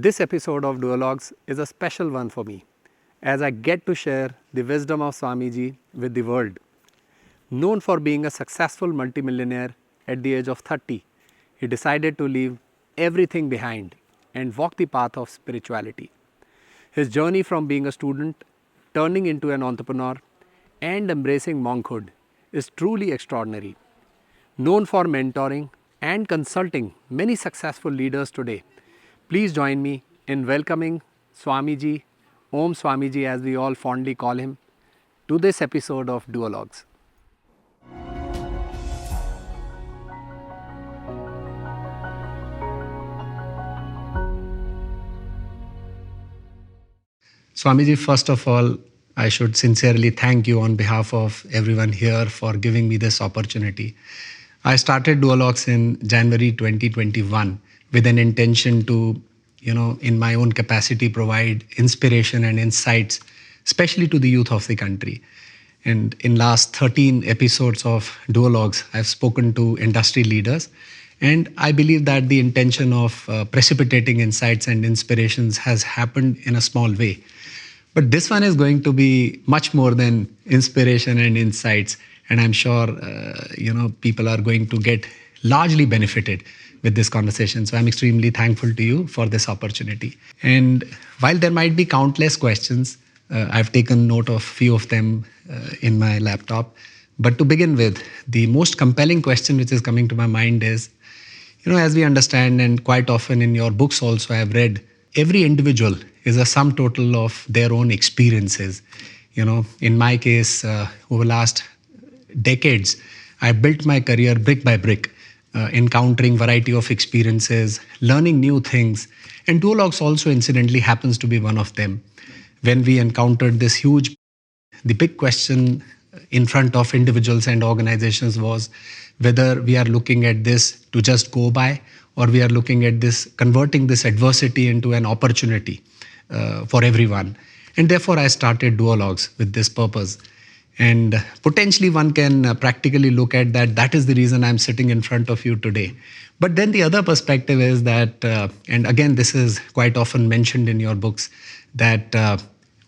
This episode of Duologues is a special one for me as I get to share the wisdom of Swamiji with the world. Known for being a successful multimillionaire at the age of 30, he decided to leave everything behind and walk the path of spirituality. His journey from being a student, turning into an entrepreneur, and embracing monkhood is truly extraordinary. Known for mentoring and consulting many successful leaders today, please join me in welcoming Swamiji, Om Swamiji as we all fondly call him, to this episode of Duologues. Swamiji, first of all, I should sincerely thank you on behalf of everyone here for giving me this opportunity. I started Duologues in January 2021 with an intention to, in my own capacity, provide inspiration and insights, especially to the youth of the country. And in last 13 episodes of Duologues, I've spoken to industry leaders. And I believe that the intention of precipitating insights and inspirations has happened in a small way. But this one is going to be much more than inspiration and insights. And I'm sure, people are going to get largely benefited with this conversation. So I'm extremely thankful to you for this opportunity. And while there might be countless questions, I've taken note of few of them in my laptop. But to begin with, the most compelling question which is coming to my mind is, as we understand, and quite often in your books also I've read, every individual is a sum total of their own experiences. In my case, over the last decades, I built my career brick by brick, encountering variety of experiences, learning new things, and Duologues also incidentally happens to be one of them. When we encountered this the big question in front of individuals and organizations was whether we are looking at this to just go by, or we are looking at this, converting this adversity into an opportunity for everyone. And therefore, I started Duologues with this purpose. And potentially one can practically look at that. That is the reason I'm sitting in front of you today. But then the other perspective is that, and again, this is quite often mentioned in your books, that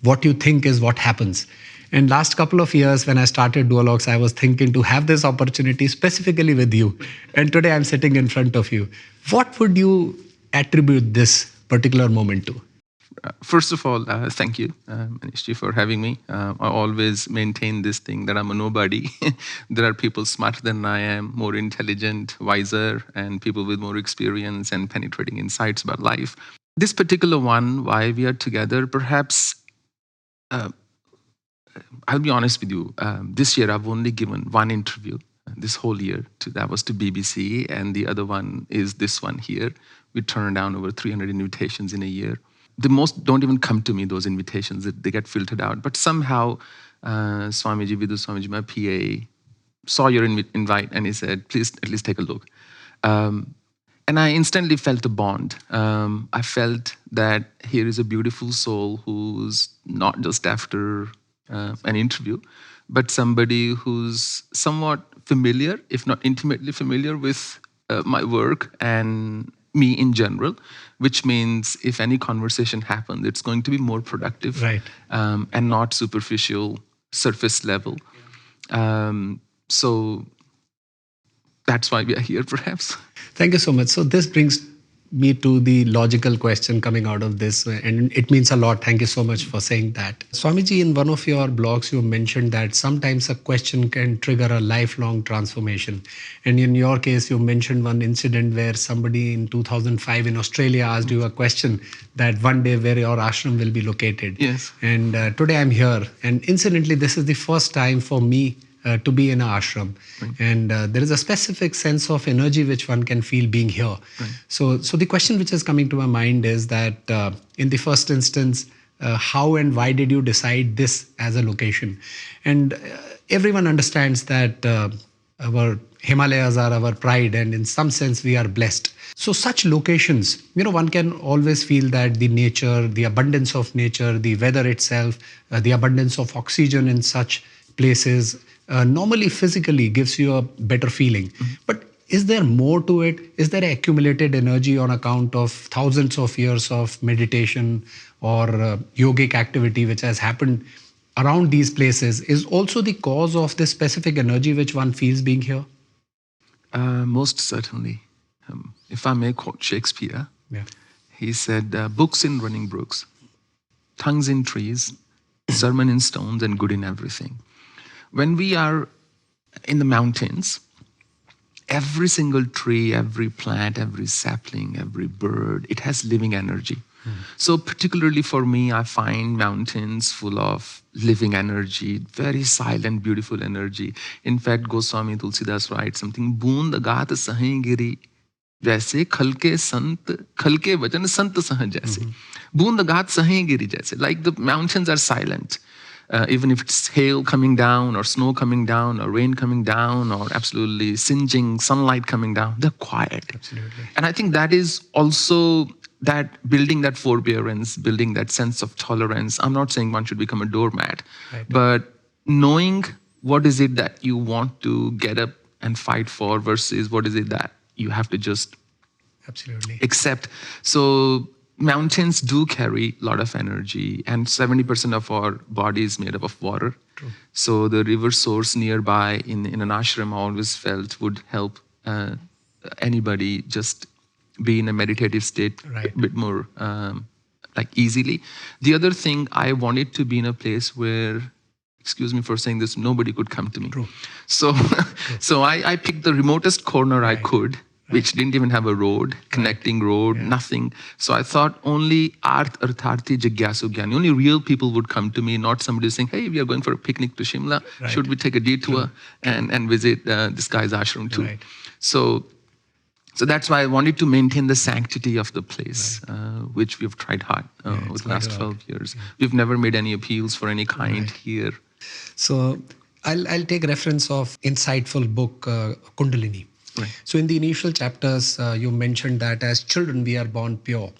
what you think is what happens. And last couple of years when I started Duologues, I was thinking to have this opportunity specifically with you. And today I'm sitting in front of you. What would you attribute this particular moment to? First of all, thank you, Manish, for having me. I always maintain this thing that I'm a nobody. There are people smarter than I am, more intelligent, wiser, and people with more experience and penetrating insights about life. This particular one, why we are together, perhaps, I'll be honest with you. This year, I've only given one interview this whole year. That was to BBC, and the other one is this one here. We turned down over 300 invitations in a year. The most don't even come to me, those invitations, they get filtered out. But somehow, Swamiji, Vidu Swamiji, my PA, saw your invite and he said, please at least take a look. And I instantly felt a bond. I felt that here is a beautiful soul who's not just after an interview, but somebody who's somewhat familiar, if not intimately familiar with my work and me in general, which means if any conversation happens, it's going to be more productive, right, and not superficial, surface level. So that's why we are here, perhaps. Thank you so much. So this brings me to the logical question coming out of this, and it means a lot. Thank you so much for saying that. Swamiji, in one of your blogs, you mentioned that sometimes a question can trigger a lifelong transformation. And in your case, you mentioned one incident where somebody in 2005 in Australia asked you a question that one day where your ashram will be located. Yes. And today I'm here. And incidentally, this is the first time for me to be in an ashram. Right. And there is a specific sense of energy which one can feel being here. Right. So the question which is coming to my mind is that in the first instance, how and why did you decide this as a location? And everyone understands that our Himalayas are our pride, and in some sense we are blessed. So such locations, one can always feel that the nature, the abundance of nature, the weather itself, the abundance of oxygen in such places normally physically gives you a better feeling. Mm-hmm. But Is there more to it? Is there accumulated energy on account of thousands of years of meditation or yogic activity which has happened around these places is also the cause of this specific energy which one feels being here? Most certainly. If I may quote Shakespeare, Yeah. he said, books in running brooks, tongues in trees, sermon in stones, and good in everything. When we are in the mountains, every single tree, every plant, every sapling, every bird, it has living energy. So particularly for me, I find mountains full of living energy, very silent, beautiful energy. In fact, Goswami Tulsidas writes something, "Boond agat sahin giri, जैसे खल के वचन संत सह जैसे बूंद गात सहे गिरी जैसे." Like the mountains are silent. Even if it's hail coming down or snow coming down or rain coming down or absolutely singeing sunlight coming down, they're quiet. Absolutely. And I think that is also that building that forbearance, building that sense of tolerance. I'm not saying one should become a doormat, Right. but knowing what is it that you want to get up and fight for versus what is it that you have to just Absolutely. accept. So mountains do carry a lot of energy, and 70% of our body is made up of water. True. So the river source nearby in an ashram I always felt would help anybody just be in a meditative state Right. a bit more like easily. The other thing, I wanted to be in a place where, excuse me for saying this, nobody could come to me. True. So, so I picked the remotest corner I could, which didn't even have a road, connecting road, nothing. So I thought only artharthi jigyasu gyani, only real people would come to me, not somebody saying, "Hey, we are going for a picnic to Shimla. Right. Should we take a detour and visit this guy's ashram too?" Right. So that's why I wanted to maintain the sanctity of the place, which we've tried hard with the last 12 years. We've never made any appeals for any kind here. So I'll take reference of insightful book Kundalini. Right. So in the initial chapters, you mentioned that as children we are born pure,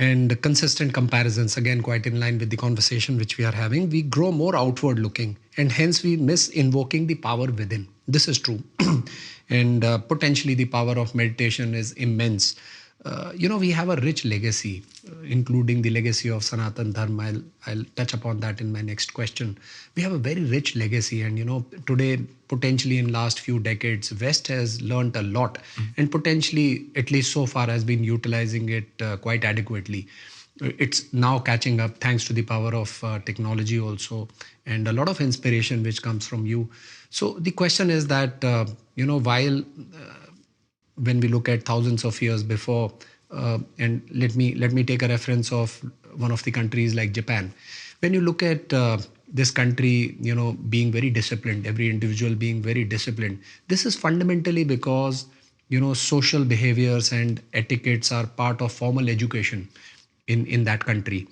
and consistent comparisons, again quite in line with the conversation which we are having, we grow more outward looking, and hence we miss invoking the power within. This is true. And potentially the power of meditation is immense. We have a rich legacy, including the legacy of Sanatan Dharma. I'll touch upon that in my next question. We have a very rich legacy, and today, potentially in last few decades, West has learned a lot, and potentially, at least so far, has been utilizing it quite adequately. It's now catching up thanks to the power of technology also, and a lot of inspiration which comes from you. So the question is that while when we look at thousands of years before, and let me take a reference of one of the countries like Japan. When you look at this country, being very disciplined, every individual being very disciplined, this is fundamentally because social behaviors and etiquettes are part of formal education in that country.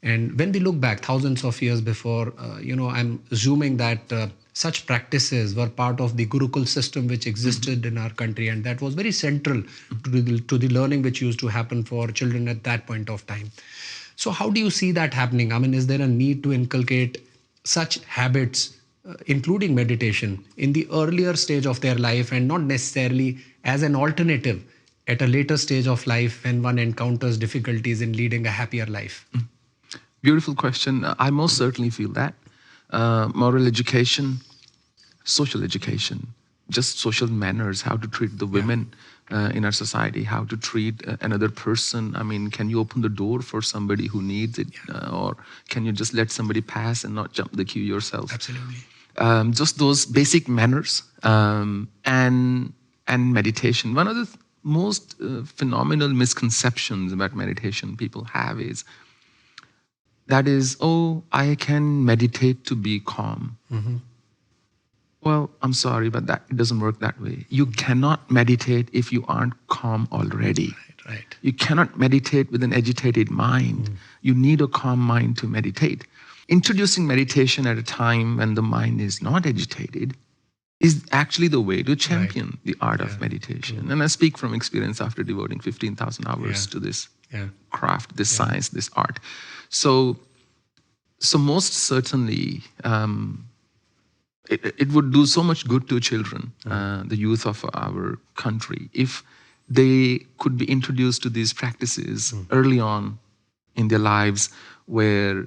And when we look back thousands of years before, I'm assuming that such practices were part of the Gurukul system which existed in our country, and that was very central to the learning which used to happen for children at that point of time. So how do you see that happening? I mean, is there a need to inculcate such habits, including meditation, in the earlier stage of their life, and not necessarily as an alternative at a later stage of life when one encounters difficulties in leading a happier life? Beautiful question. I most certainly feel that. Moral education, social education, just social manners, how to treat the women in our society, how to treat another person. I mean, can you open the door for somebody who needs it? Or can you just let somebody pass and not jump the queue yourself? Absolutely. Just those basic manners and meditation. One of the most phenomenal misconceptions about meditation people have is, that is, oh, I can meditate to be calm. Well, I'm sorry, but it doesn't work that way. You cannot meditate if you aren't calm already. Right. You cannot meditate with an agitated mind. You need a calm mind to meditate. Introducing meditation at a time when the mind is not agitated is actually the way to champion the art of meditation. And I speak from experience after devoting 15,000 hours to this craft, this science, this art. So most certainly, it would do so much good to children, the youth of our country, if they could be introduced to these practices early on in their lives, where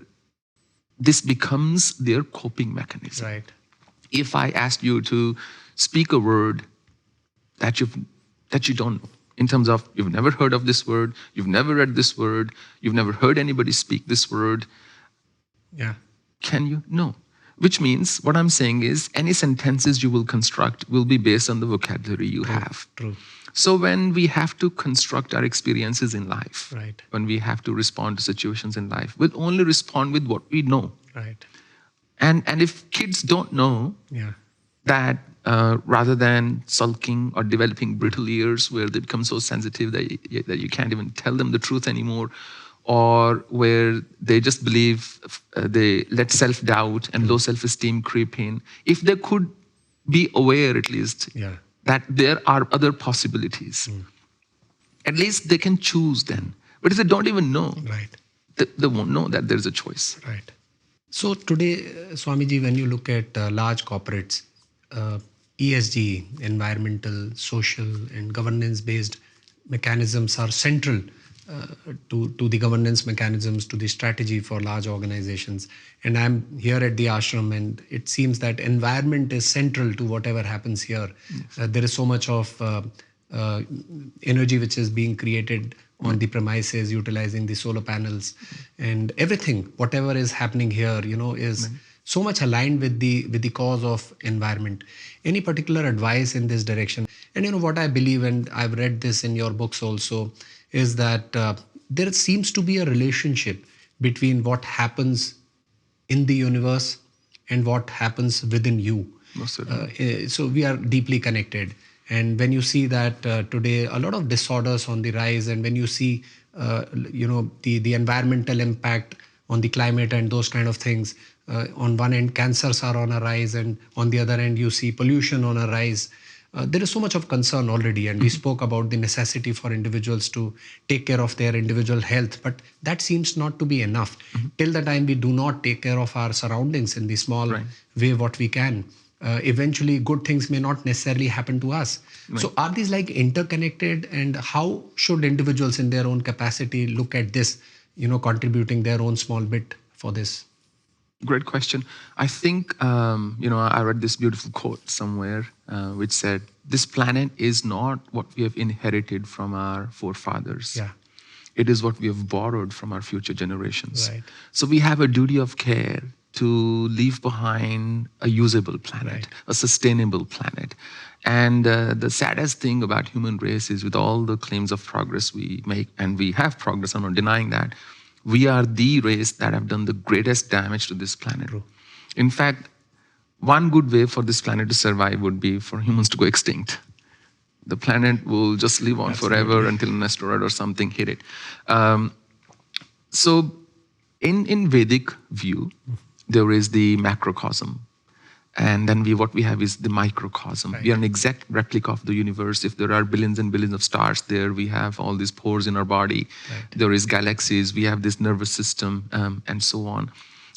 this becomes their coping mechanism. Right. If I asked you to speak a word that you don't know, in terms of you've never heard of this word, you've never read this word, you've never heard anybody speak this word, Yeah. can you? No. Which means what I'm saying is any sentences you will construct will be based on the vocabulary you have. True. So when we have to construct our experiences in life, Right. when we have to respond to situations in life, we'll only respond with what we know. Right. And if kids don't know Yeah. that, rather than sulking or developing brittle ears where they become so sensitive that you can't even tell them the truth anymore, or where they just believe, they let self-doubt and low self-esteem creep in, if they could be aware at least Yeah. that there are other possibilities, at least they can choose then. But if they don't even know, Right. they won't know that there's a choice. Right. So today, Swamiji, when you look at large corporates, ESG, environmental, social, and governance-based mechanisms are central to the governance mechanisms, to the strategy for large organizations. And I'm here at the ashram, and it seems that environment is central to whatever happens here. Yes. There is so much of energy which is being created on the premises, utilizing the solar panels, and everything, whatever is happening here, is so much aligned with the cause of environment. Any particular advice in this direction? And what I believe, and I've read this in your books also, is that there seems to be a relationship between what happens in the universe and what happens within you. Most certainly. So we are deeply connected. And when you see that today a lot of disorders on the rise, and when you see the environmental impact on the climate and those kind of things, on one end cancers are on a rise, and on the other end you see pollution on a rise. There is so much of concern already, and we spoke about the necessity for individuals to take care of their individual health, but that seems not to be enough. Till the time we do not take care of our surroundings in the small way what we can, eventually good things may not necessarily happen to us. So are these like interconnected, and how should individuals in their own capacity look at this, contributing their own small bit for this? Great question. I think, I read this beautiful quote somewhere which said, this planet is not what we have inherited from our forefathers. Yeah. It is what we have borrowed from our future generations. Right. So we have a duty of care to leave behind a usable planet, a sustainable planet. And the saddest thing about human race is, with all the claims of progress we make, and we have progress, I'm not denying that, we are the race that have done the greatest damage to this planet. True. In fact, one good way for this planet to survive would be for humans to go extinct. The planet will just live on forever until an asteroid or something hit it. So in Vedic view, there is the macrocosm. And then what we have is the microcosm. We are an exact replica of the universe. If there are billions and billions of stars there, we have all these pores in our body. There is galaxies, we have this nervous system, and so on.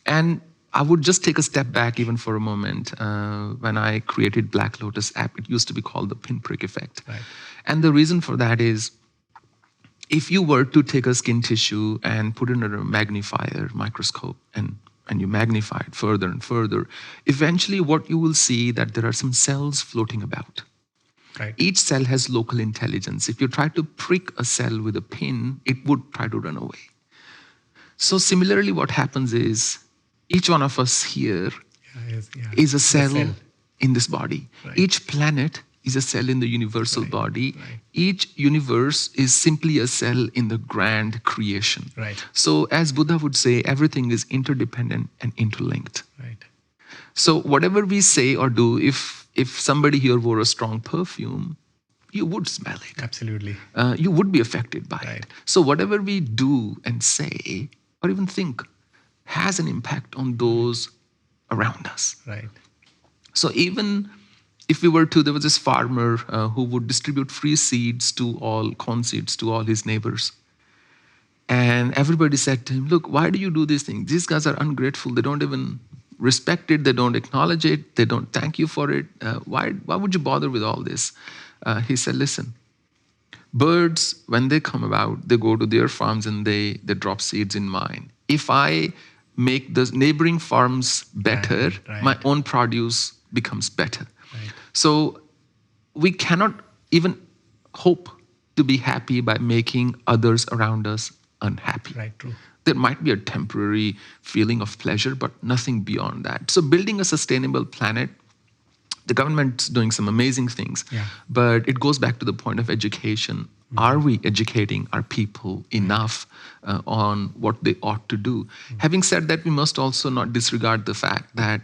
And I would just take a step back even for a moment. When I created Black Lotus App, it used to be called the pinprick effect. And the reason for that is, if you were to take a skin tissue and put it under a magnifier, microscope, and you magnify it further and further, eventually what you will see that there are some cells floating about. Each cell has local intelligence. If you try to prick a cell with a pin, it would try to run away. So similarly, what happens is, each one of us here is a cell in this body. Each planet is a cell in the universal body. Each universe is simply a cell in the grand creation. So as Buddha would say, everything is interdependent and interlinked. So whatever we say or do, if somebody here wore a strong perfume, you would smell it. Absolutely. You would be affected by it. So whatever we do and say, or even think, has an impact on those around us. So even if we were to, there was this farmer who would distribute free seeds corn seeds to all his neighbors. And everybody said to him, look, why do you do these things? These guys are ungrateful. They don't even respect it, they don't acknowledge it, they don't thank you for it. Why would you bother with all this? He said, listen, birds, when they come about, they go to their farms and they drop seeds in mine. If I make the neighboring farms better, my own produce becomes better. Right. So we cannot even hope to be happy by making others around us unhappy. Right, true. There might be a temporary feeling of pleasure, but nothing beyond that. So building a sustainable planet, the government's doing some amazing things, but it goes back to the point of education. Are we educating our people enough on what they ought to do? Having said that, we must also not disregard the fact that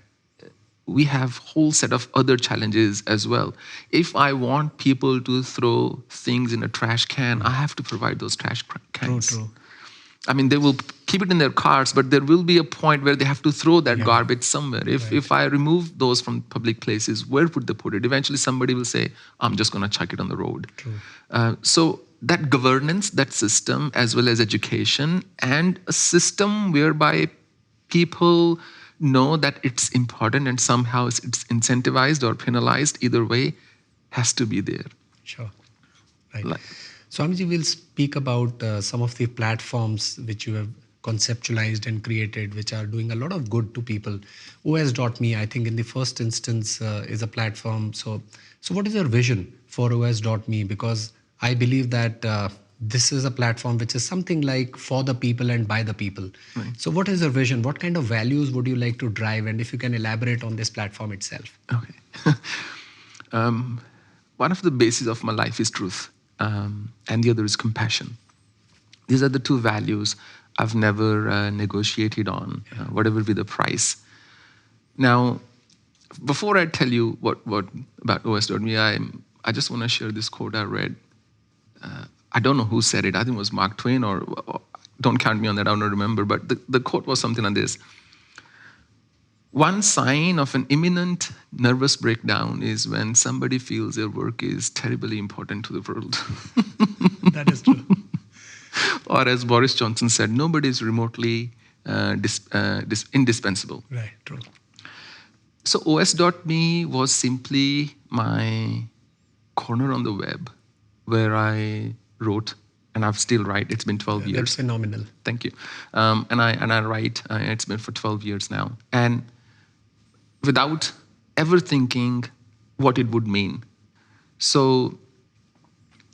we have whole set of other challenges as well. If I want people to throw things in a trash can, I have to provide those trash cans. True. I mean, they will keep it in their cars, but there will be a point where they have to throw that garbage somewhere. If I remove those from public places, where would they put it? Eventually, somebody will say, I'm just going to chuck it on the road. True. So that governance, that system, as well as education, and a system whereby people know that it's important and somehow it's incentivized or penalized, either way, has to be there. Sure. Right. Swamiji, we'll speak about some of the platforms which you have conceptualized and created, which are doing a lot of good to people. OS.me, I think in the first instance, is a platform. So what is your vision for OS.me? Because I believe that this is a platform which is something like for the people and by the people. Right. So what is your vision? What kind of values would you like to drive? And if you can elaborate on this platform itself. Okay. One of the bases of my life is truth. And the other is compassion. These are the two values I've never negotiated on, whatever be the price. Now, before I tell you what about OS.me, I just want to share this quote I read. I don't know who said it. I think it was Mark Twain, or don't count me on that, I don't remember. But the quote was something like this. One sign of an imminent nervous breakdown is when somebody feels their work is terribly important to the world. That is true. Or as Boris Johnson said, nobody is remotely indispensable. Right, true. So OS.me was simply my corner on the web where I wrote, and I've still write. It's been 12 years. That's phenomenal. Thank you. And I write. It's been for 12 years now. And without ever thinking what it would mean. So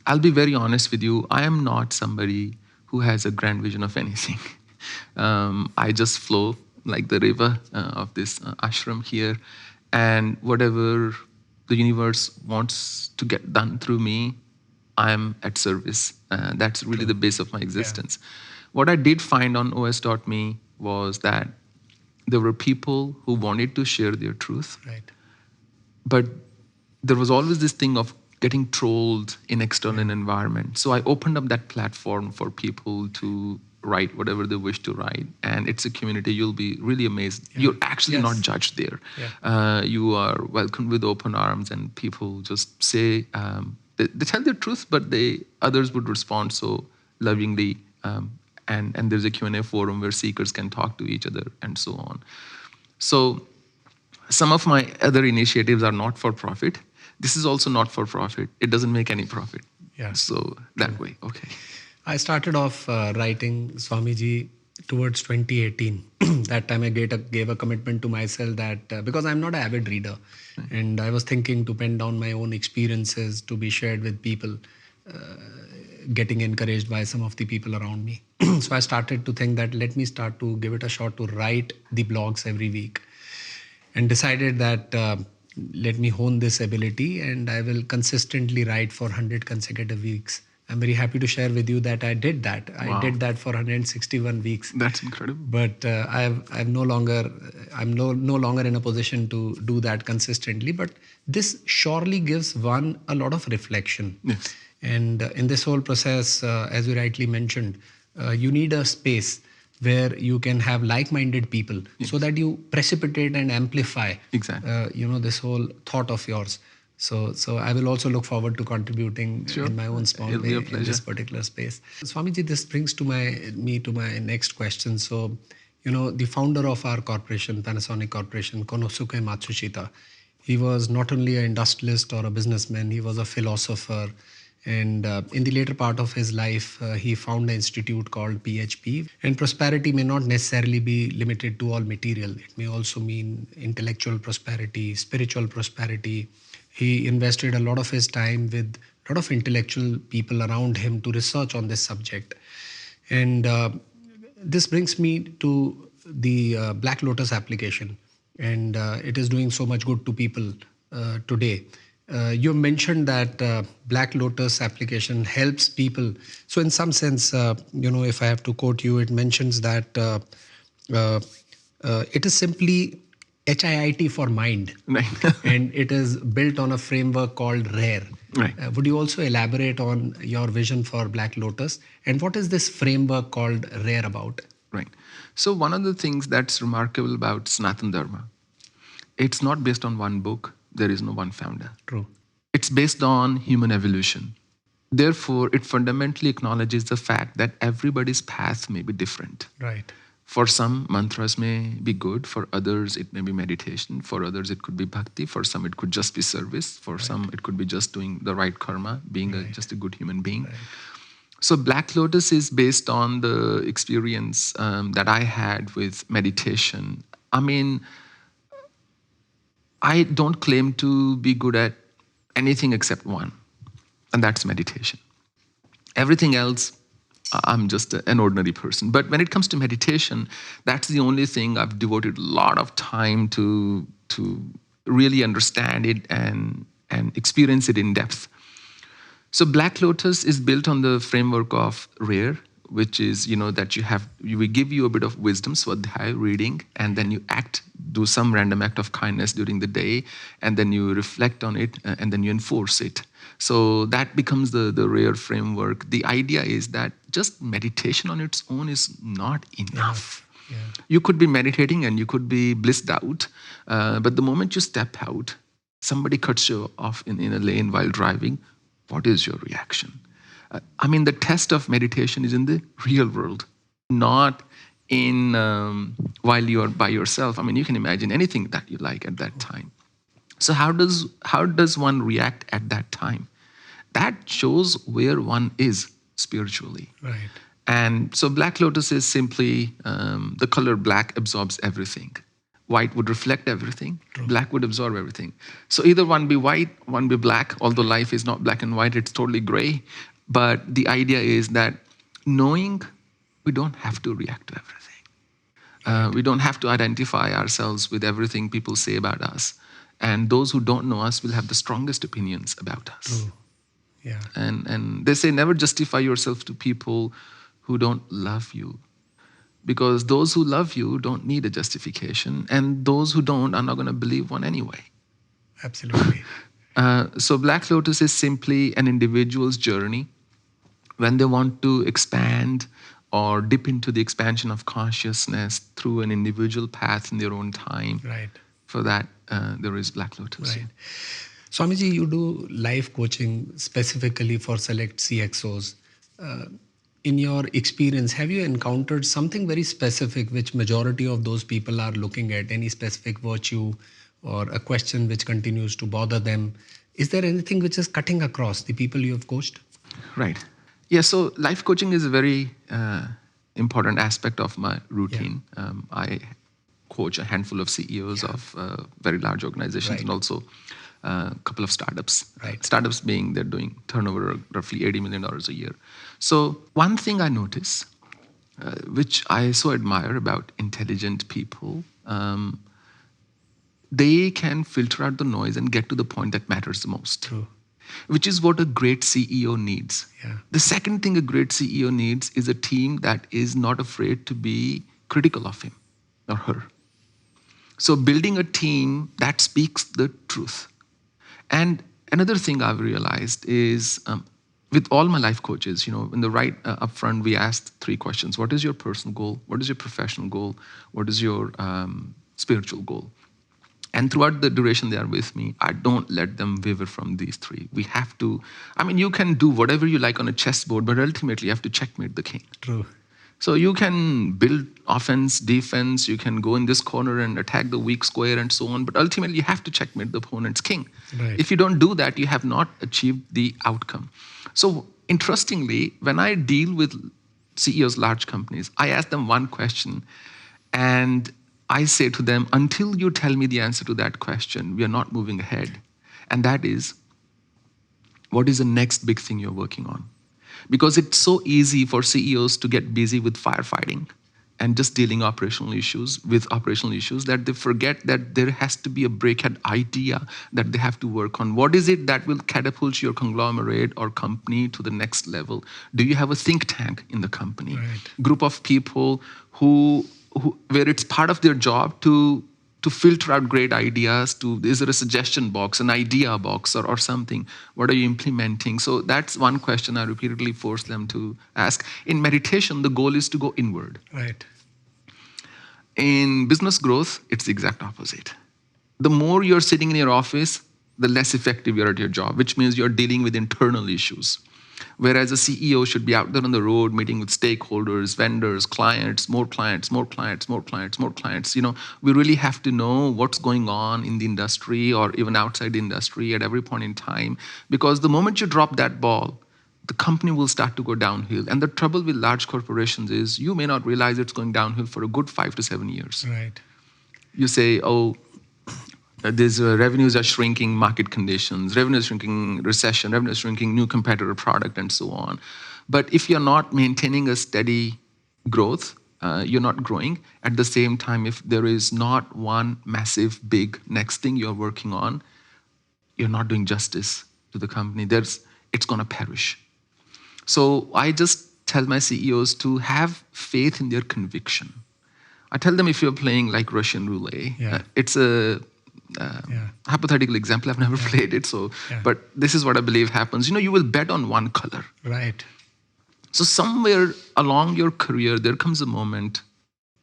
I'll be very honest with you. I am not somebody who has a grand vision of anything. I just flow like the river of this ashram here. And whatever the universe wants to get done through me, I'm at service. That's really the base of my existence. What I did find on OS.me was that there were people who wanted to share their truth. Right. But there was always this thing of getting trolled in external environment. So I opened up that platform for people to write whatever they wish to write. And it's a community, you'll be really amazed. You're actually not judged there. You are welcomed with open arms, and people just say, they tell their truth, but others would respond so lovingly. And there's a Q&A forum where seekers can talk to each other and so on. So some of my other initiatives are not for profit. This is also not for profit. It doesn't make any profit. Yeah. So that way, okay. I started off writing Swamiji towards 2018. That time I gave a commitment to myself that because I'm not an avid reader, and I was thinking to pen down my own experiences to be shared with people, getting encouraged by some of the people around me. So I started to think that let me start to give it a shot to write the blogs every week, and decided that let me hone this ability and I will consistently write for 100 consecutive weeks. I'm very happy to share with you that I did that. Wow. I did that for 161 weeks. That's incredible. But I'm no longer in a position to do that consistently. But this surely gives one a lot of reflection. Yes. And in this whole process, as you rightly mentioned, you need a space where you can have like-minded people, so that you precipitate and amplify this whole thought of yours. So I will also look forward to contributing in my own small way in this particular space. Swamiji, this brings me to my next question. So, The founder of our corporation, Panasonic Corporation, Konosuke Matsushita, he was not only an industrialist or a businessman, he was a philosopher. And in the later part of his life, he founded an institute called PHP. And prosperity may not necessarily be limited to all material, it may also mean intellectual prosperity, spiritual prosperity. He invested a lot of his time with a lot of intellectual people around him to research on this subject. And this brings me to the Black Lotus application, and it is doing so much good to people today. You mentioned that Black Lotus application helps people. So, in some sense, if I have to quote you, it mentions that uh, it is simply HIIT for mind, Right. and it is built on a framework called RARE. Right. Would you also elaborate on your vision for Black Lotus, and what is this framework called RARE about? Right. So one of the things that's remarkable about Sanatana Dharma, it's not based on one book. There is no one founder. True. It's based on human evolution. Therefore, it fundamentally acknowledges the fact that everybody's path may be different. Right. For some, mantras may be good. For others, it may be meditation. For others, it could be bhakti. For some, it could just be service. For some, it could be just doing the right karma, being just a good human being. Right. So Black Lotus is based on the experience that I had with meditation. I mean, I don't claim to be good at anything except one, and that's meditation. Everything else, I'm just an ordinary person. But when it comes to meditation, that's the only thing I've devoted a lot of time to really understand it and experience it in depth. So Black Lotus is built on the framework of RARE, which is, that we give you a bit of wisdom, swadhyaya, reading, and then you do some random act of kindness during the day, and then you reflect on it, and then you enforce it. So that becomes the RARE framework. The idea is that just meditation on its own is not enough. Yeah. You could be meditating and you could be blissed out, but the moment you step out, somebody cuts you off in a lane while driving, what is your reaction? The test of meditation is in the real world, not in while you are by yourself. You can imagine anything that you like at that time. So how does one react at that time? That shows where one is spiritually. Right. And so Black Lotus is simply the color black absorbs everything. White would reflect everything. True. Black would absorb everything. So either one be white, one be black, although life is not black and white, it's totally gray. But the idea is that knowing we don't have to react to everything. We don't have to identify ourselves with everything people say about us. And those who don't know us will have the strongest opinions about us. True. Yeah. And they say never justify yourself to people who don't love you. Because those who love you don't need a justification, and those who don't are not going to believe one anyway. Absolutely. So Black Lotus is simply an individual's journey when they want to expand or dip into the expansion of consciousness through an individual path in their own time. Right. For that, there is Black Lotus. Right. Swamiji, you do life coaching specifically for select CXOs. In your experience, have you encountered something very specific which majority of those people are looking at, any specific virtue or a question which continues to bother them? Is there anything which is cutting across the people you have coached? Right. Yeah, so life coaching is a very important aspect of my routine. Yeah. I coach a handful of CEOs of very large organizations, and also a couple of startups. Right. Startups being they're doing turnover roughly $80 million a year. So one thing I notice, which I so admire about intelligent people, they can filter out the noise and get to the point that matters the most. True. Which is what a great CEO needs. Yeah. The second thing a great CEO needs is a team that is not afraid to be critical of him or her. So building a team that speaks the truth. And another thing I've realized is with all my life coaches, in the right up front, we asked 3 questions. What is your personal goal? What is your professional goal? What is your spiritual goal? And throughout the duration they are with me, I don't let them waver from these 3. We have to, you can do whatever you like on a chessboard, but ultimately you have to checkmate the king. True. So you can build offense, defense, you can go in this corner and attack the weak square and so on, but ultimately you have to checkmate the opponent's king. Right. If you don't do that, you have not achieved the outcome. So interestingly, when I deal with CEOs, large companies, I ask them one question and I say to them, until you tell me the answer to that question, we are not moving ahead. And that is, what is the next big thing you're working on? Because it's so easy for CEOs to get busy with firefighting and just dealing with operational issues that they forget that there has to be a breakhead idea that they have to work on. What is it that will catapult your conglomerate or company to the next level? Do you have a think tank in the company? Right. Group of people who where it's part of their job to filter out great ideas, is there a suggestion box, an idea box, or something? What are you implementing? So that's one question I repeatedly force them to ask. In meditation, the goal is to go inward. Right. In business growth, it's the exact opposite. The more you're sitting in your office, the less effective you're at your job, which means you're dealing with internal issues. Whereas a CEO should be out there on the road meeting with stakeholders, vendors, clients, more clients, more clients, more clients, more clients. We really have to know what's going on in the industry or even outside the industry at every point in time. Because the moment you drop that ball, the company will start to go downhill. And the trouble with large corporations is you may not realize it's going downhill for a good 5 to 7 years. Right. You say, these revenues are shrinking, market conditions, revenue is shrinking, recession, revenue is shrinking, new competitor product, and so on. But if you're not maintaining a steady growth, you're not growing. At the same time, if there is not one massive, big next thing you're working on, you're not doing justice to the company. It's going to perish. So I just tell my CEOs to have faith in their conviction. I tell them if you're playing like Russian roulette, it's a hypothetical example. I've never played it, but this is what I believe happens. You will bet on one color. Right. So somewhere along your career, there comes a moment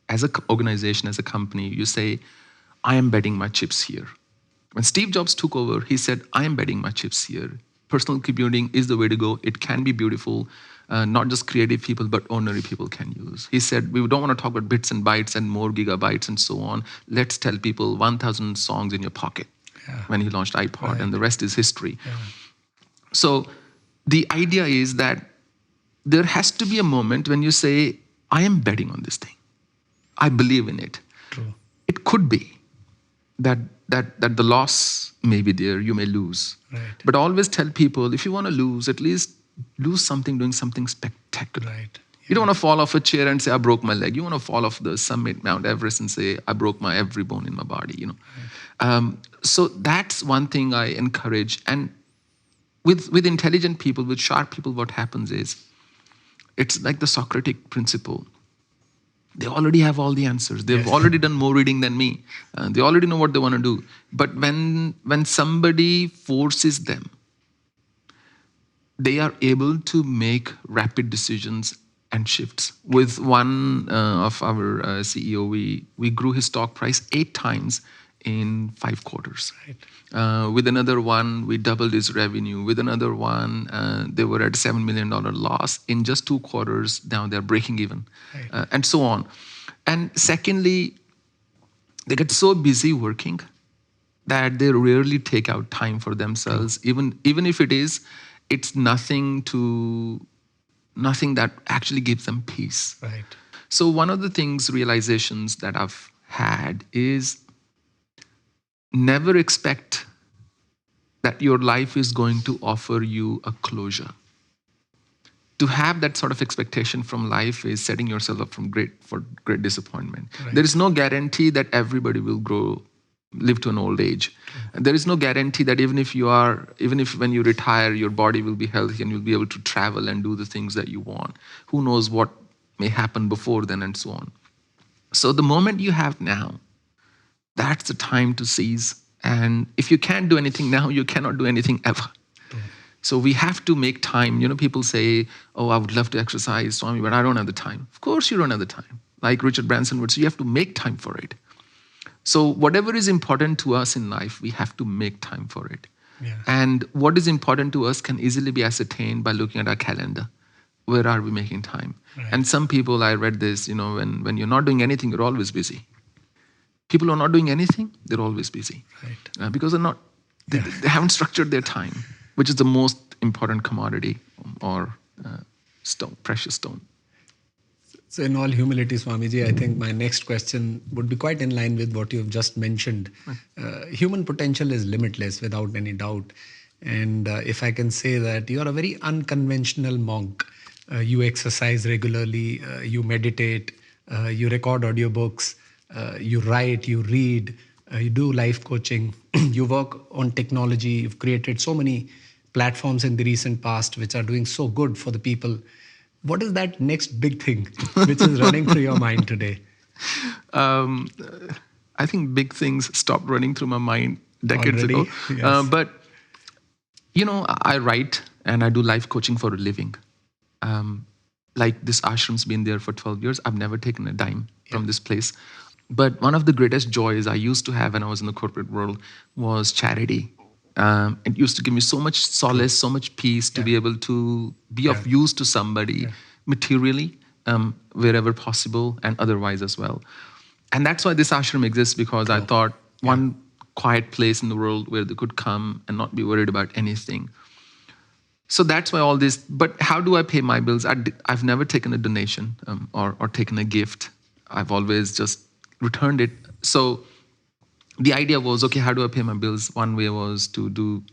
as an organization, as a company, you say, I am betting my chips here. When Steve Jobs took over, he said, I am betting my chips here. Personal computing is the way to go. It can be beautiful. Not just creative people, but ordinary people can use. He said, we don't want to talk about bits and bytes and more gigabytes and so on. Let's tell people 1,000 songs in your pocket when he launched iPod, and the rest is history. Yeah. So the idea is that there has to be a moment when you say, I am betting on this thing. I believe in it. True. It could be that the loss may be there, you may lose. Right. But always tell people, if you want to lose, at least lose something doing something spectacular. Right. Yeah. You don't want to fall off a chair and say, I broke my leg. You want to fall off the summit, Mount Everest, and say, I broke my every bone in my body. Right. So that's one thing I encourage. And with intelligent people, with sharp people, what happens is, it's like the Socratic principle. They already have all the answers. They've already done more reading than me. They already know what they want to do. But when somebody forces them, they are able to make rapid decisions and shifts. With one of our CEO, we grew his stock price 8 times in 5 quarters. Right. With another one, we doubled his revenue. With another one, they were at $7 million loss. In just 2 quarters, now they're breaking even, right. And so on. And secondly, they get so busy working that they rarely take out time for themselves. Even if it's nothing that actually gives them peace. Right. So one of the realizations that I've had is, never expect that your life is going to offer you a closure. To have that sort of expectation from life is setting yourself up for great disappointment. Right. There is no guarantee that everybody will live to an old age. And there is no guarantee that even if when you retire, your body will be healthy and you'll be able to travel and do the things that you want. Who knows what may happen before then and so on. So the moment you have now, that's the time to seize. And if you can't do anything now, you cannot do anything ever. So we have to make time. People say, oh, I would love to exercise, Swami, but I don't have the time. Of course you don't have the time. Like Richard Branson would say, you have to make time for it. So whatever is important to us in life, we have to make time for it. Yeah. And what is important to us can easily be ascertained by looking at our calendar. where are we making time? Right. And some people, I read this, when you're not doing anything, you're always busy. People who are not doing anything, they're always busy. Right. Because they haven't structured their time, which is the most important commodity or precious stone. So, in all humility, Swamiji, I think my next question would be quite in line with what you've just mentioned. Human potential is limitless, without any doubt. And if I can say that you are a very unconventional monk, you exercise regularly, you meditate, you record audiobooks, you write, you read, you do life coaching, you work on technology, you've created so many platforms in the recent past which are doing so good for the people. What is that next big thing which is running through your mind today? Um, I think big things stopped running through my mind decades Already? ago. Yes. But, I write and I do life coaching for a living. Like this ashram's been there for 12 years. I've never taken a dime from this place. But one of the greatest joys I used to have when I was in the corporate world was charity. It used to give me so much solace, so much peace to be able to be of use to somebody materially, wherever possible, and otherwise as well. And that's why this ashram exists, because I thought one quiet place in the world where they could come and not be worried about anything. So that's why all this. But how do I pay my bills? I've never taken a donation or taken a gift. I've always just returned it. So the idea was, okay, how do I pay my bills? One way was to do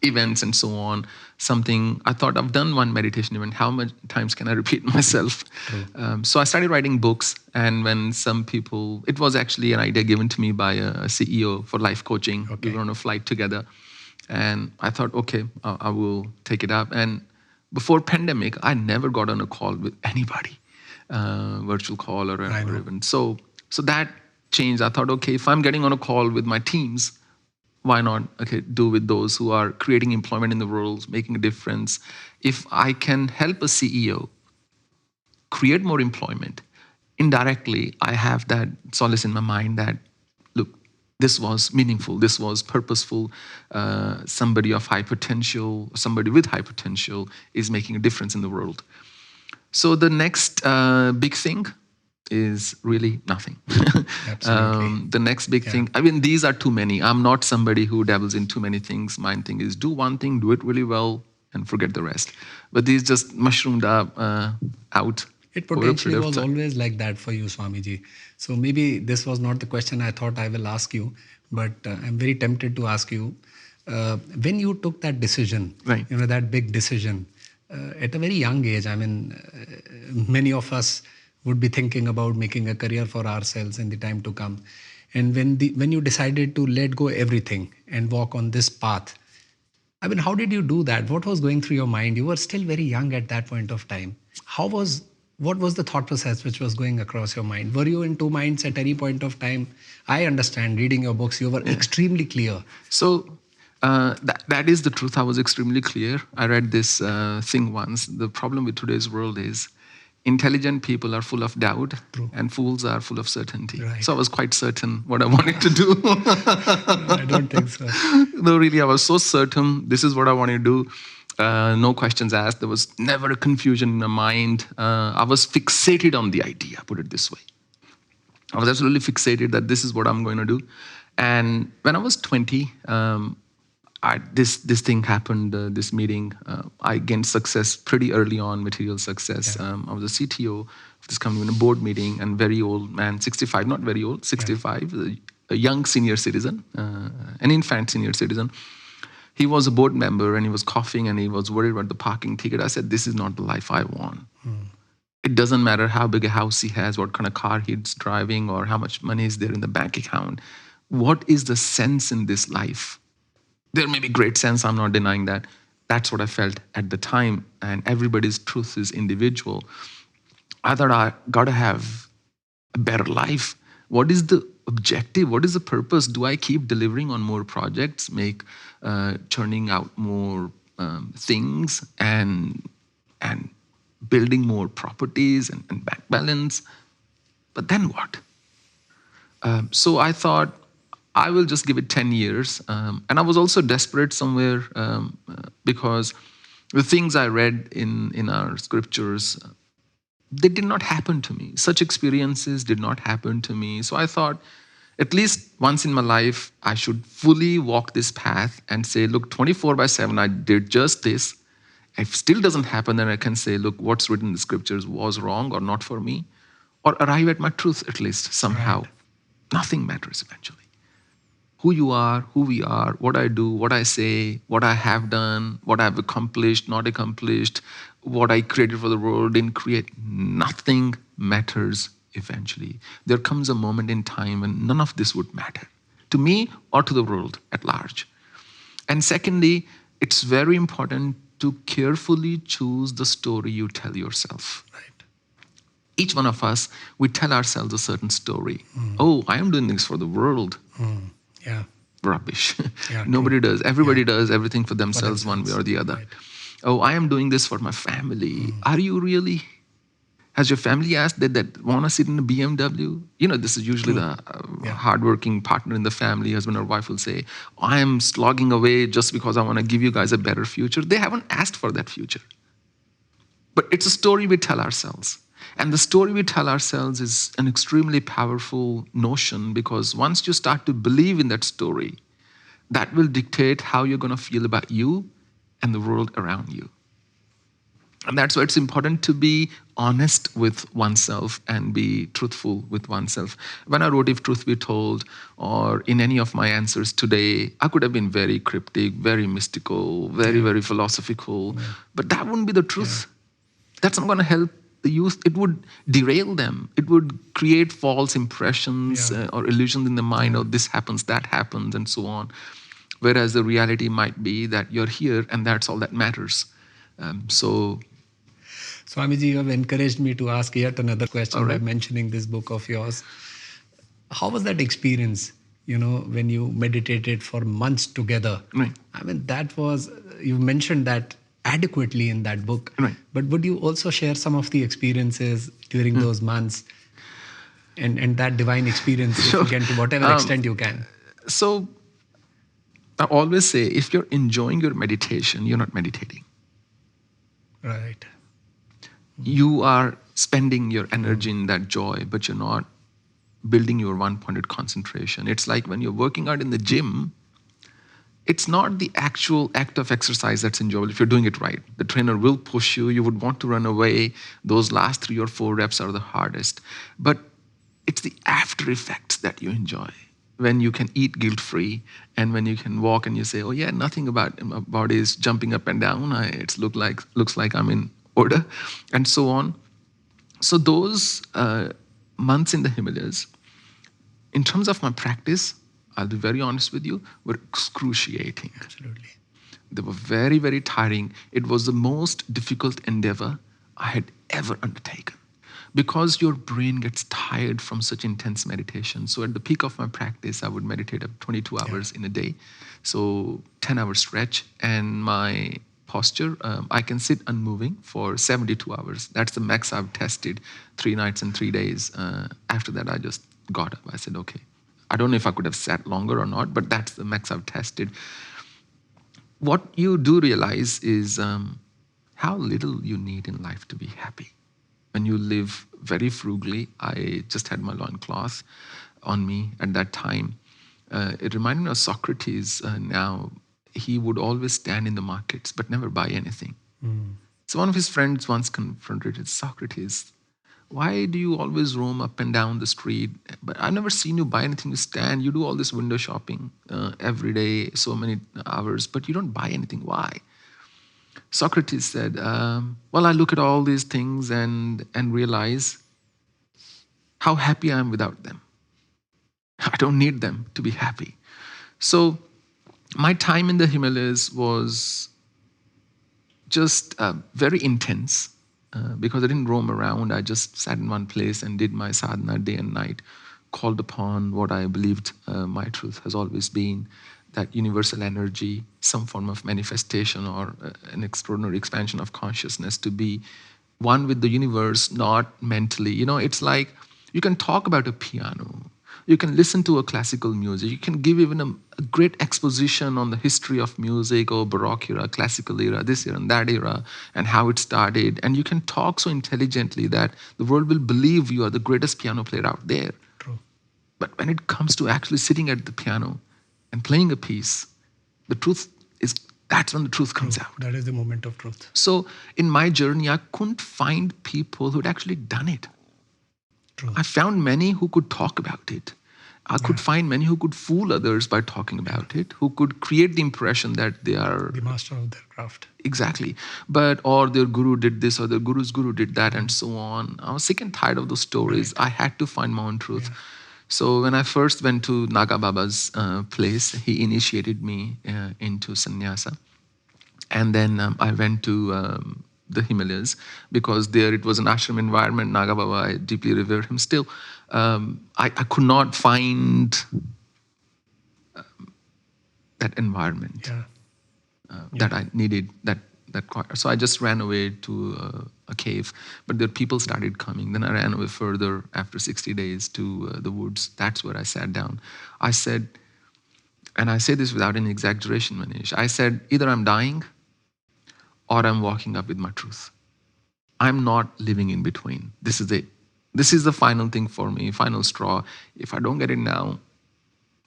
events and so on. Something I thought, I've done one meditation event. How much times can I repeat myself? So I started writing books. And when some people, it was actually an idea given to me by a CEO for life coaching. We were on a flight together. And I thought, okay, I will take it up. And before pandemic, I never got on a call with anybody, virtual call or even. So that changed. I thought, okay, if I'm getting on a call with my teams, why not do with those who are creating employment in the world, making a difference? If I can help a CEO create more employment, indirectly, I have that solace in my mind that, look, this was meaningful, this was purposeful. Somebody of high potential, somebody with high potential is making a difference in the world. So the next big thing is really nothing. Absolutely. The next big thing, I mean, these are too many. I'm not somebody who dabbles in too many things. My thing is do one thing, do it really well, and forget the rest. But these just mushroomed up out. It potentially was always like that for you, Swamiji. So maybe this was not the question I thought I will ask you, but I'm very tempted to ask you, when you took that decision, that big decision, at a very young age, I mean, many of us would be thinking about making a career for ourselves in the time to come. And when you decided to let go everything and walk on this path, I mean, how did you do that? What was going through your mind? You were still very young at that point of time. What was the thought process which was going across your mind? Were you in two minds at any point of time? I understand, reading your books, you were extremely clear. So that is the truth. I was extremely clear. I read this thing once. The problem with today's world is intelligent people are full of doubt and fools are full of certainty. Right. So I was quite certain what I wanted to do. No, I don't think so. No, really, I was so certain this is what I wanted to do. No questions asked. There was never a confusion in my mind. I was fixated on the idea, put it this way. I was absolutely fixated that this is what I'm going to do. And when I was 20, this thing happened, this meeting. I gained success pretty early on, material success. I was a CTO of this company in a board meeting, and very old man, 65, not very old, 65, a young senior citizen, an infant senior citizen. He was a board member and he was coughing and he was worried about the parking ticket. I said, this is not the life I want. It doesn't matter how big a house he has, what kind of car he's driving, or how much money is there in the bank account. What is the sense in this life? There may be great sense, I'm not denying that. That's what I felt at the time. And everybody's truth is individual. I thought I got to have a better life. What is the objective? What is the purpose? Do I keep delivering on more projects, churning out more things and building more properties and bank balance? But then what? So I thought, I will just give it 10 years. And I was also desperate somewhere because The things I read in our scriptures, they did not happen to me. Such experiences did not happen to me. So I thought, at least once in my life, I should fully walk this path and say, look, 24/7, I did just this. If still doesn't happen, then I can say, look, what's written in the scriptures was wrong or not for me, or arrive at my truth at least somehow. Right. Nothing matters eventually. Who you are, who we are, what I do, what I say, what I have done, what I've accomplished, not accomplished, what I created for the world, didn't create, nothing matters eventually. There comes a moment in time when none of this would matter to me or to the world at large. And secondly, it's very important to carefully choose the story you tell yourself. Right. Each one of us, we tell ourselves a certain story. Oh, I am doing this for the world. Yeah. Rubbish. Yeah, Nobody true. does. Everybody does everything for themselves, one way or the other. Right. Oh, I am doing this for my family. Are you really? Has your family asked that want to sit in a BMW? This is usually the Yeah. hardworking partner in the family, husband or wife will say, I am slogging away just because I want to give you guys a better future. They haven't asked for that future. But it's a story we tell ourselves. And the story we tell ourselves is an extremely powerful notion, because once you start to believe in that story, that will dictate how you're going to feel about you and the world around you. And that's why it's important to be honest with oneself and be truthful with oneself. When I wrote If Truth Be Told, or in any of my answers today, I could have been very cryptic, very mystical, very philosophical, but that wouldn't be the truth. That's not going to help the youth. It would derail them. It would create false impressions or illusions in the mind. Oh, this happens, that happens, and so on. Whereas the reality might be that you're here and that's all that matters. Swamiji, you have encouraged me to ask yet another question by right. mentioning this book of yours. How was that experience, when you meditated for months together? Right. I mean, you mentioned that adequately in that book. Right. But would you also share some of the experiences during those months and that divine experience, if you can, to whatever extent you can? So I always say, if you're enjoying your meditation, you're not meditating. Right. You are spending your energy in that joy, but you're not building your one-pointed concentration. It's like when you're working out in the gym, it's not the actual act of exercise that's enjoyable if you're doing it right. The trainer will push you. You would want to run away. Those last 3 or 4 reps are the hardest. But it's the after effects that you enjoy. When you can eat guilt-free, and when you can walk and you say, oh yeah, nothing about my body is jumping up and down. It looks like I'm in order, and so on. So those months in the Himalayas, in terms of my practice, I'll be very honest with you, were excruciating. Absolutely. They were very, very tiring. It was the most difficult endeavor I had ever undertaken, because your brain gets tired from such intense meditation. So at the peak of my practice, I would meditate up 22 hours in a day. So 10-hour stretch, and my posture, I can sit unmoving for 72 hours. That's the max I've tested, 3 nights and 3 days. After that, I just got up. I said, okay. I don't know if I could have sat longer or not, but that's the max I've tested. What you do realize is how little you need in life to be happy. When you live very frugally, I just had my loincloth on me at that time. It reminded me of Socrates now. He would always stand in the markets but never buy anything. So one of his friends once confronted Socrates, why do you always roam up and down the street? But I've never seen you buy anything. You stand, you do all this window shopping every day, so many hours, but you don't buy anything. Why? Socrates said, well, I look at all these things and realize how happy I am without them. I don't need them to be happy. So my time in the Himalayas was just very intense because I didn't roam around. I just sat in one place and did my sadhana day and night, called upon what I believed my truth has always been, that universal energy, some form of manifestation or an extraordinary expansion of consciousness, to be one with the universe, not mentally. It's like you can talk about a piano, You can listen to a classical music. You can give even a great exposition on the history of music, or Baroque era, classical era, this era and that era, and how it started. And you can talk so intelligently that the world will believe you are the greatest piano player out there. True. But when it comes to actually sitting at the piano and playing a piece, the truth is, that's when the truth comes out. That is the moment of truth. So in my journey, I couldn't find people who'd actually done it. True. I found many who could talk about it. I could find many who could fool others by talking about it, who could create the impression that they are the master of their craft. Exactly. But, or their guru did this, or their guru's guru did that, and so on. I was sick and tired of those stories. I had to find my own truth. So when I first went to Naga Baba's place, he initiated me into sannyasa. And then I went to the Himalayas, because there it was an ashram environment. Naga Baba, I deeply revere him still. I could not find that environment that I needed. So I just ran away to a cave. But the people started coming. Then I ran away further after 60 days to the woods. That's where I sat down. I said, and I say this without any exaggeration, Manish, I said, either I'm dying or I'm walking up with my truth. I'm not living in between. This is it. This is the final thing for me, final straw. If I don't get it now,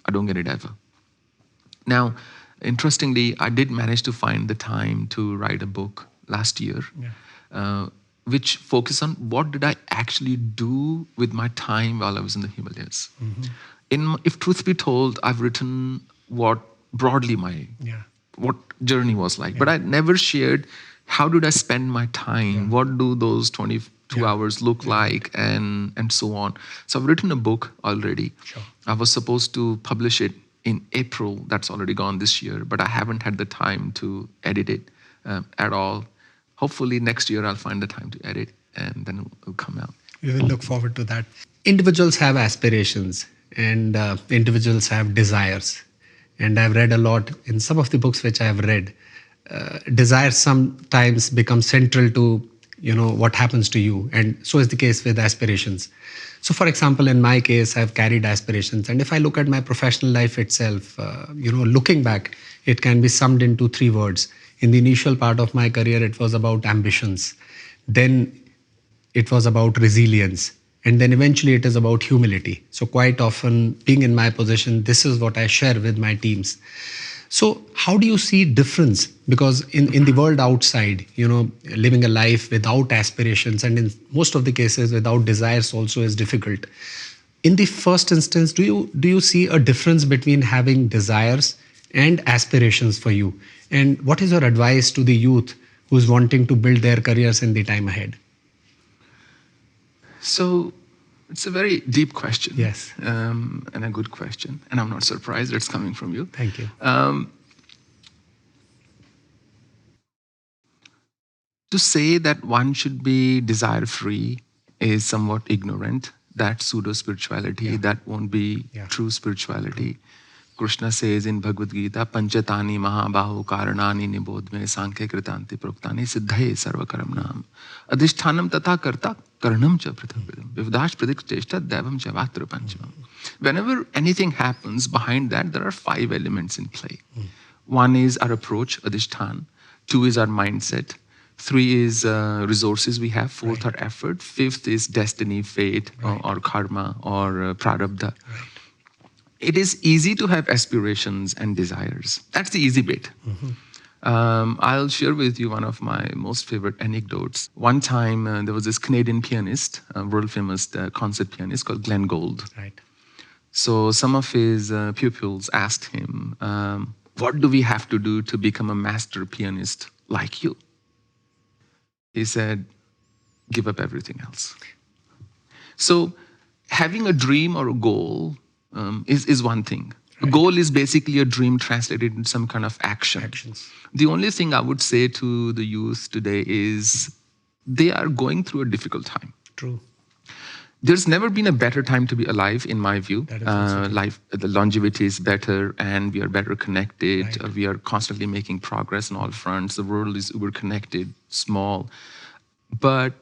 I don't get it ever. Now, interestingly, I did manage to find the time to write a book last year, which focused on what did I actually do with my time while I was in the Himalayas. If truth be told, I've written what broadly my what journey was like, but I never shared how did I spend my time, what do those 22 hours look like, and so on. So I've written a book already. I was supposed to publish it in April. That's already gone this year, but I haven't had the time to edit it at all. Hopefully next year I'll find the time to edit, and then it'll come out. We will look forward to that. Individuals have aspirations, and individuals have desires. And I've read a lot in some of the books which I have read. Desires sometimes become central to what happens to you, and so is the case with aspirations. So, for example, in my case, I've carried aspirations, and if I look at my professional life itself, looking back, it can be summed into 3 words. In the initial part of my career, it was about ambitions. Then it was about resilience. And then eventually it is about humility. So quite often, being in my position, this is what I share with my teams. So how do you see difference? Because in the world outside, living a life without aspirations, and in most of the cases without desires also is difficult. In the first instance, do you see a difference between having desires and aspirations for you? And what is your advice to the youth who's wanting to build their careers in the time ahead? So it's a very deep question. Yes. And a good question. And I'm not surprised it's coming from you. Thank you. To say that one should be desire-free is somewhat ignorant. That pseudo-spirituality, that won't be true spirituality. Krishna says in Bhagavad Gita, Panchatani Mahabahu Karanani Nibodhme Sankhya Kritanti Proktani Siddhaye Sarvakaramnam Adhishthanam Tata Karta Karanam Cha Prithavidam Vivdash Pradik Cheshta Devam Cha Vatra Panchamam. Whenever anything happens, behind that there are 5 elements in play. 1 is our approach, Adhishthan. 2 is our mindset. 3 is resources we have. 4th, our effort. 5th is destiny, fate, or karma, or prarabdha. It is easy to have aspirations and desires. That's the easy bit. I'll share with you one of my most favorite anecdotes. One time, there was this Canadian pianist, world-famous concert pianist called Glenn Gould. So some of his pupils asked him, what do we have to do to become a master pianist like you? He said, give up everything else. So having a dream or a goal is one thing. A goal is basically a dream translated into some kind of actions. The only thing I would say to the youth today is they are going through a difficult time. True. There's never been a better time to be alive, in my view. Life, the longevity is better, and we are better connected. We are constantly making progress on all fronts. The world is uber connected, small. But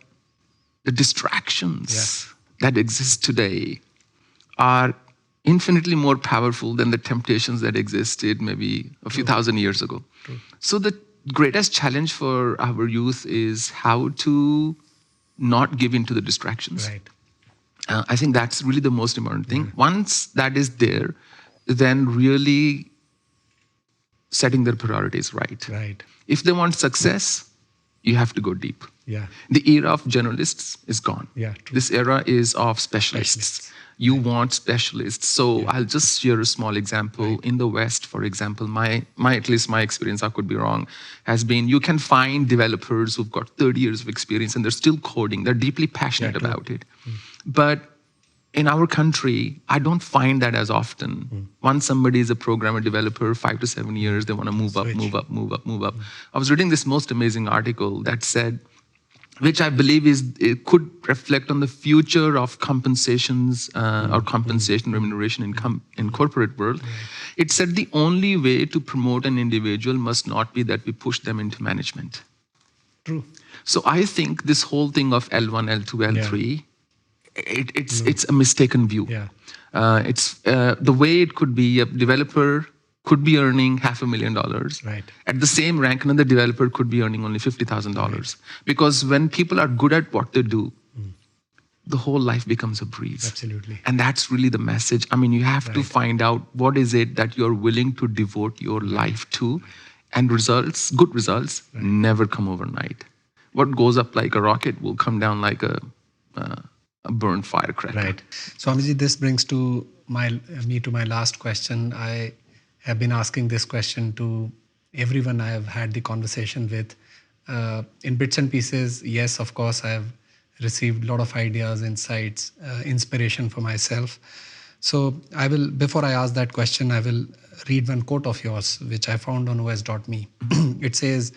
the distractions that exist today are infinitely more powerful than the temptations that existed maybe a few thousand years ago. So the greatest challenge for our youth is how to not give in to the distractions. Right. I think that's really the most important thing. Once that is there, then really setting their priorities right. Right. If they want success, you have to go deep. Yeah. The era of generalists is gone. Yeah, true. This era is of specialists. Specialists. You want specialists. So I'll just share a small example. In the West, for example, my at least my experience, I could be wrong, has been you can find developers who've got 30 years of experience and they're still coding. They're deeply passionate about it. But in our country, I don't find that as often. Once somebody is a programmer developer, 5 to 7 years, they want to move up, move up, move up, move up. I was reading this most amazing article that said, which I believe it could reflect on the future of compensations or compensation remuneration in corporate world. It said the only way to promote an individual must not be that we push them into management. True. So I think this whole thing of L1, L2, L3, it's a mistaken view. Yeah. It's the way it could be. A developer could be earning $500,000. Right. At the same rank, another developer could be earning only $50,000. Because when people are good at what they do, the whole life becomes a breeze. Absolutely. And that's really the message. I mean, you have to find out what is it that you're willing to devote your life to, and results, good results, never come overnight. What goes up like a rocket will come down like a burned firecracker. Right. Swamiji, this brings me to my last question. I have been asking this question to everyone I have had the conversation with. In bits and pieces, yes, of course, I have received a lot of ideas, insights, inspiration for myself. So before I ask that question, I will read one quote of yours, which I found on os.me. It says,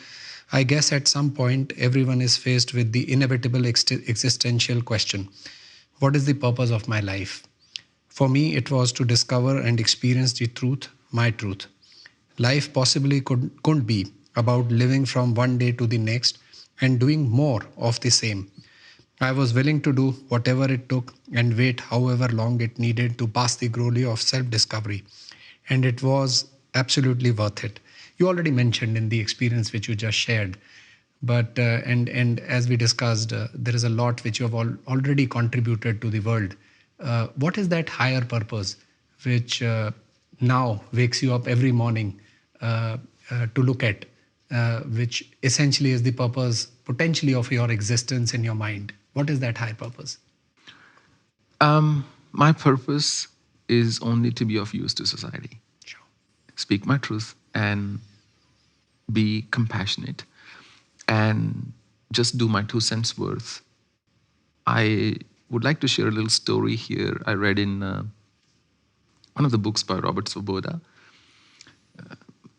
I guess at some point, everyone is faced with the inevitable existential question. What is the purpose of my life? For me, it was to discover and experience the truth, my truth. Life possibly couldn't be about living from one day to the next and doing more of the same. I was willing to do whatever it took and wait however long it needed to pass the glory of self-discovery. And it was absolutely worth it. You already mentioned in the experience which you just shared, but and as we discussed, there is a lot which you have already contributed to the world. What is that higher purpose which now wakes you up every morning to look at, which essentially is the purpose potentially of your existence in your mind? What is that high purpose? My purpose is only to be of use to society. Sure. Speak my truth and be compassionate and just do my 2 cents worth. I would like to share a little story here I read in one of the books by Robert Svoboda,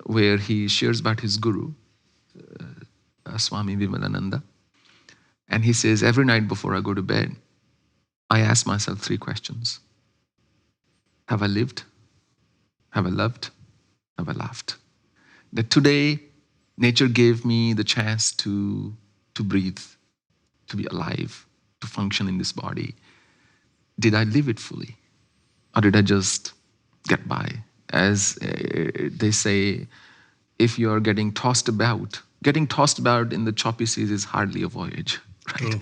where he shares about his guru, Swami Vivekananda. And he says, every night before I go to bed, I ask myself 3 questions. Have I lived? Have I loved? Have I laughed? That today, nature gave me the chance to breathe, to be alive, to function in this body. Did I live it fully? Or did I just get by? As they say, if you're getting tossed about in the choppy seas is hardly a voyage, right? True.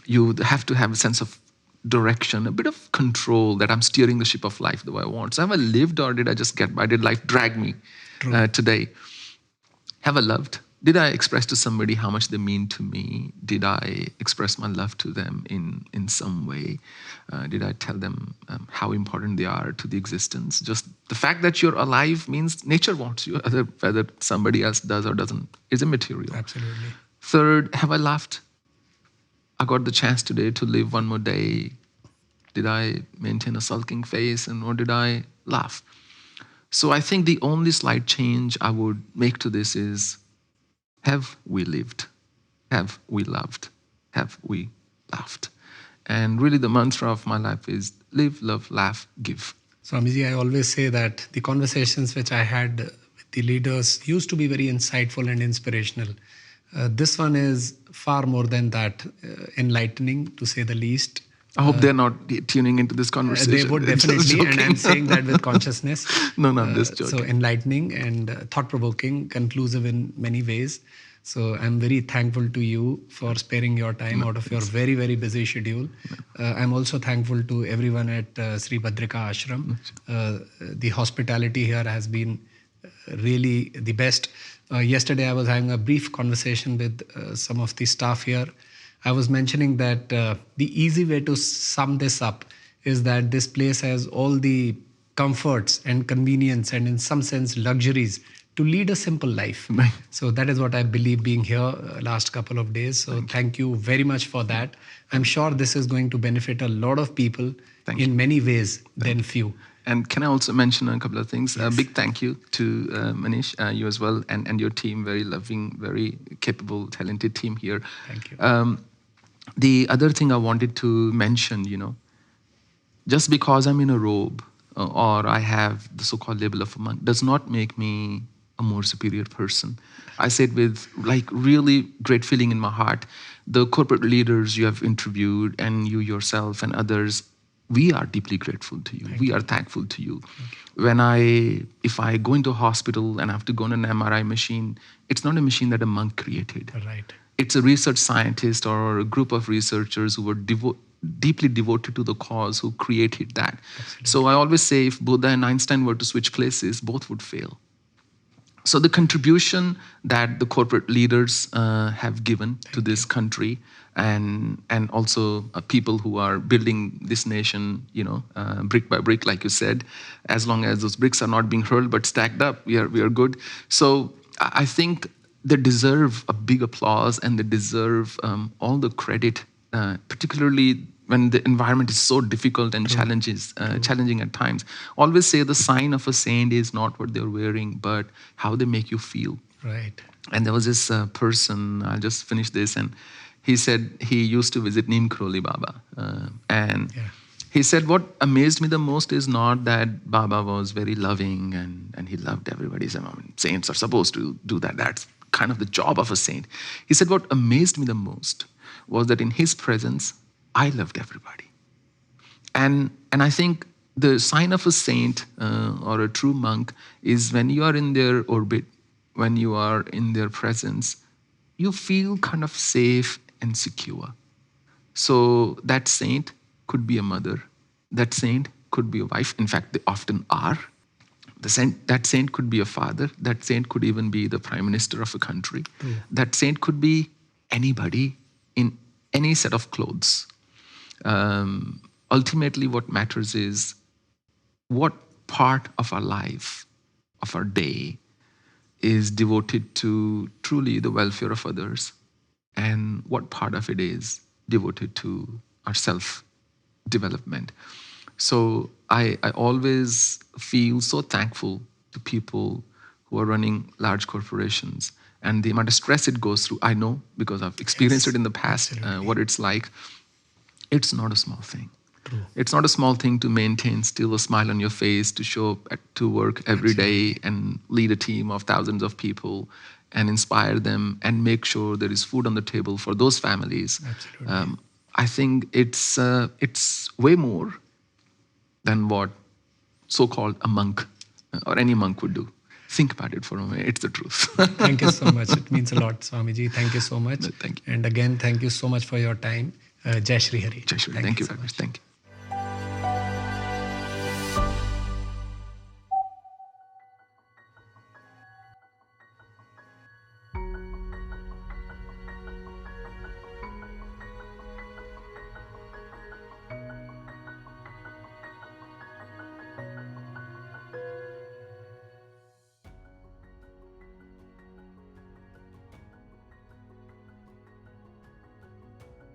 You have to have a sense of direction, a bit of control, that I'm steering the ship of life the way I want. So have I lived, or did I just get by? Did life drag me today? Have I loved? Did I express to somebody how much they mean to me? Did I express my love to them in some way? Did I tell them how important they are to the existence? Just the fact that you're alive means nature wants you, whether somebody else does or doesn't is immaterial. Absolutely. Third, have I laughed? I got the chance today to live one more day. Did I maintain a sulking face, or did I laugh? So I think the only slight change I would make to this is, have we lived? Have we loved? Have we laughed? And really the mantra of my life is live, love, laugh, give. Swamiji, I always say that the conversations which I had with the leaders used to be very insightful and inspirational. This one is far more than that, enlightening to say the least. I hope they're not tuning into this conversation. They would It's just definitely, and I'm joking. saying that with consciousness. No, I'm just So joking. enlightening and thought-provoking, conclusive in many ways. So I'm very thankful to you for sparing your time out of your very, very busy schedule. I'm also thankful to everyone at Sri Badrika Ashram. The hospitality here has been really the best. Yesterday, I was having a brief conversation with some of the staff here. I was mentioning that the easy way to sum this up is that this place has all the comforts and convenience and, in some sense, luxuries to lead a simple life. Right. So that is what I believe being here last couple of days. So thank you very much for that. I'm sure this is going to benefit a lot of people in many ways than few. And can I also mention a couple of things? A big thank you to Manish, you as well, and your team. Very loving, very capable, talented team here. Thank you. The other thing I wanted to mention, just because I'm in a robe or I have the so-called label of a monk does not make me a more superior person. I say it with like really great feeling in my heart. The corporate leaders you have interviewed and you yourself and others, we are deeply grateful to you. We are thankful to you. If I go into a hospital and I have to go on an MRI machine, it's not a machine that a monk created. Right. It's a research scientist or a group of researchers who were deeply devoted to the cause who created that. Absolutely. So I always say if Buddha and Einstein were to switch places, both would fail. So the contribution that the corporate leaders have given to this country and also people who are building this nation, brick by brick, like you said, as long as those bricks are not being hurled but stacked up, we are good. So I think they deserve a big applause and they deserve all the credit, particularly when the environment is so difficult and challenging at times. Always say the sign of a saint is not what they're wearing, but how they make you feel. Right. And there was this person, I'll just finish this, and he said he used to visit Neem Karoli Baba. He said, what amazed me the most is not that Baba was very loving and he loved everybody. Saints are supposed to do that. That's kind of the job of a saint. He said, what amazed me the most was that in his presence, I loved everybody. And I think the sign of a saint or a true monk is when you are in their orbit, when you are in their presence, you feel kind of safe and secure. So that saint could be a mother. That saint could be a wife. In fact, they often are. That saint could be a father. That saint could even be the prime minister of a country. That saint could be anybody in any set of clothes. Ultimately, what matters is what part of our life, of our day, is devoted to truly the welfare of others, and what part of it is devoted to our self-development. So I always feel so thankful to people who are running large corporations and the amount of stress it goes through. I know because I've experienced it in the past, what it's like. It's not a small thing. True. It's not a small thing to maintain still a smile on your face, to show up to work every day and lead a team of thousands of people and inspire them and make sure there is food on the table for those families. Absolutely. I think it's way more than what so-called a monk or any monk would do. Think about it for a minute. It's the truth. Thank you so much. It means a lot, Swamiji. Thank you so much. Thank you. And again, thank you so much for your time. Jai Shri Hari. Jai Shri. Thank you very much. Thank you.